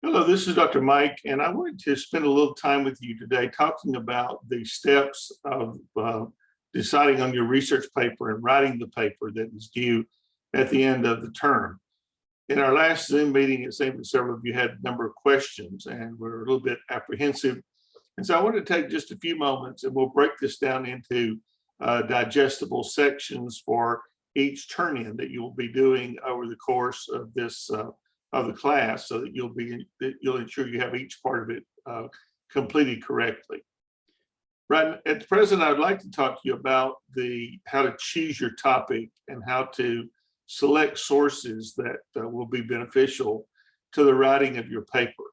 Hello, this is Dr. Mike, and I wanted to spend a little time with you today talking about the steps of deciding on your research paper and writing the paper that is due at the end of the term. In our last Zoom meeting, it seemed that several of you had a number of questions and were a little bit apprehensive. And so I want to take just a few moments and we'll break this down into digestible sections for each turn-in that you will be doing over the course of this of the class, so that you'll ensure you have each part of it completed correctly. Right at present, I would like to talk to you about how to choose your topic and how to select sources that will be beneficial to the writing of your paper.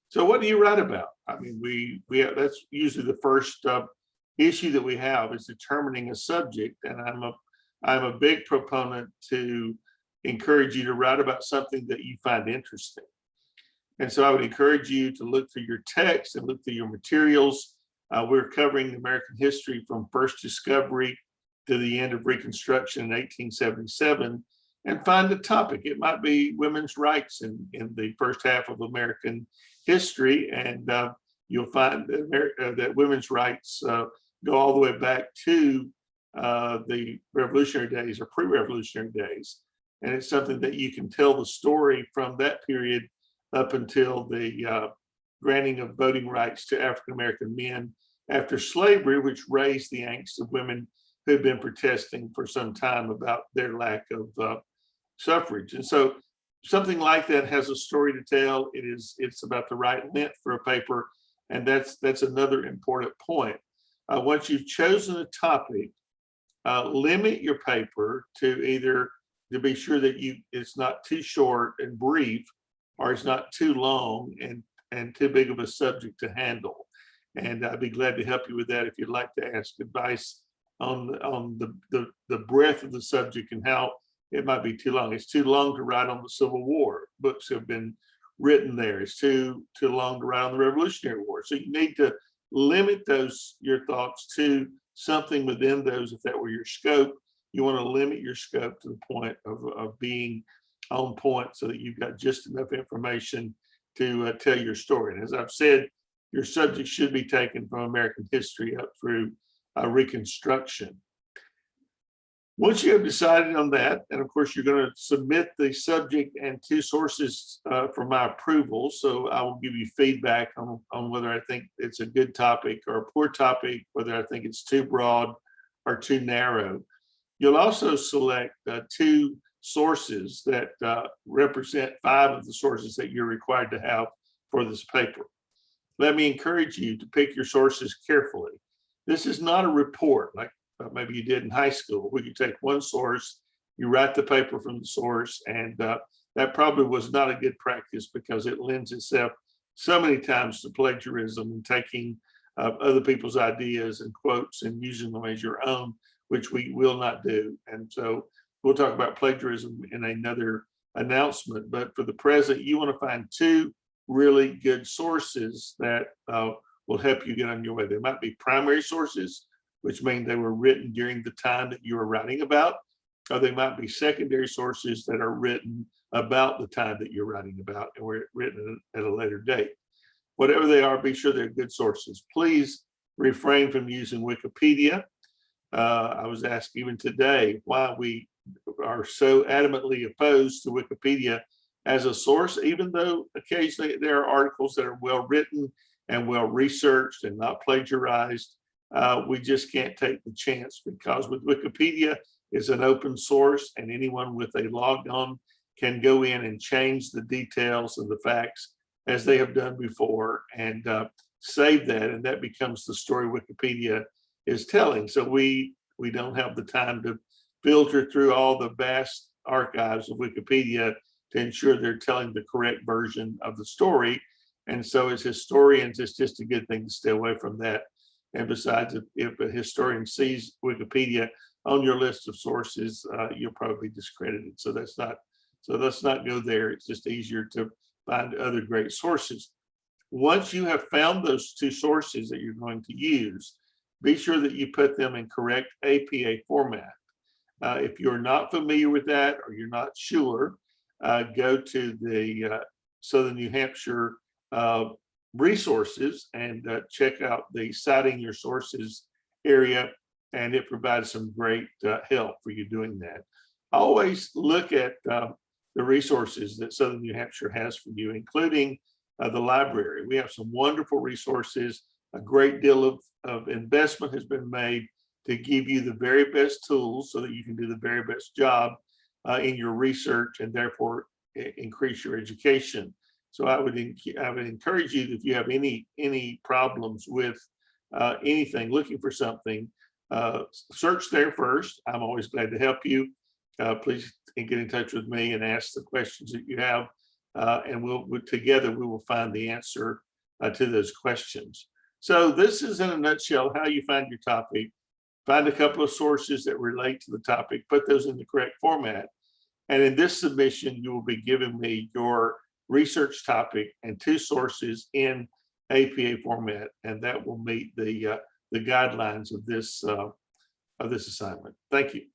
So what do you write about? I mean, that's usually the first issue that we have, is determining a subject. And I'm a big proponent to encourage you to write about something that you find interesting. And so I would encourage you to look through your text and look through your materials. We're covering American history from first discovery to the end of Reconstruction in 1877, and find a topic. It might be women's rights in the first half of American history, and you'll find that women's rights go all the way back to the revolutionary days or pre-revolutionary days. And it's something that you can tell the story from that period up until the granting of voting rights to African-American men after slavery, which raised the angst of women who had been protesting for some time about their lack of suffrage. And so something like that has a story to tell. It's about the right length for a paper. And that's another important point. Once you've chosen a topic, limit your paper to be sure that it's not too short and brief, or it's not too long and too big of a subject to handle. And I'd be glad to help you with that if you'd like to ask advice on the breadth of the subject and how it might be too long. It's too long to write on the Civil War. Books have been written there. It's too long to write on the Revolutionary War. So you need to limit your thoughts to something within those. If that were your scope, you want to limit your scope to the point of being on point, so that you've got just enough information to tell your story. And as I've said, your subject should be taken from American history up through Reconstruction. Once you have decided on that, and of course you're going to submit the subject and two sources for my approval, so I will give you feedback on whether I think it's a good topic or a poor topic, whether I think it's too broad or too narrow. You'll also select two sources that represent 5 of the sources that you're required to have for this paper. Let me encourage you to pick your sources carefully. This is not a report like maybe you did in high school, where you take one source, you write the paper from the source, and that probably was not a good practice, because it lends itself so many times to plagiarism and taking other people's ideas and quotes and using them as your own, which we will not do. And so we'll talk about plagiarism in another announcement. But for the present, you want to find 2 really good sources that will help you get on your way. They might be primary sources, which mean they were written during the time that you were writing about, or they might be secondary sources that are written about the time that you're writing about and were written at a later date. Whatever they are, be sure they're good sources. Please refrain from using Wikipedia. I was asked even today why we are so adamantly opposed to Wikipedia as a source, even though occasionally there are articles that are well written and well researched and not plagiarized. We just can't take the chance, because with Wikipedia, it's an open source and anyone with a logged on can go in and change the details and the facts as they have done before and save that, and that becomes the story Wikipedia is telling. So we don't have the time to filter through all the vast archives of Wikipedia to ensure they're telling the correct version of the story. And so as historians, it's just a good thing to stay away from that. And besides, if a historian sees Wikipedia on your list of sources, you'll probably be discredited. So let's not go there. It's just easier to find other great sources. Once you have found those 2 sources that you're going to use, be sure that you put them in correct APA format. If you're not familiar with that or you're not sure, go to the Southern New Hampshire resources and check out the Citing Your Sources area, and it provides some great help for you doing that. Always look at the resources that Southern New Hampshire has for you, including the library. We have some wonderful resources. A great deal of investment has been made to give you the very best tools so that you can do the very best job in your research and therefore increase your education. So I would encourage you, if you have any problems with anything, looking for something, search there first. I'm always glad to help you. Please get in touch with me and ask the questions that you have, and together we will find the answer to those questions. So this is, in a nutshell, how you find your topic. Find a couple of sources that relate to the topic, put those in the correct format. And in this submission, you will be giving me your research topic and 2 sources in APA format, and that will meet the guidelines of this assignment. Thank you.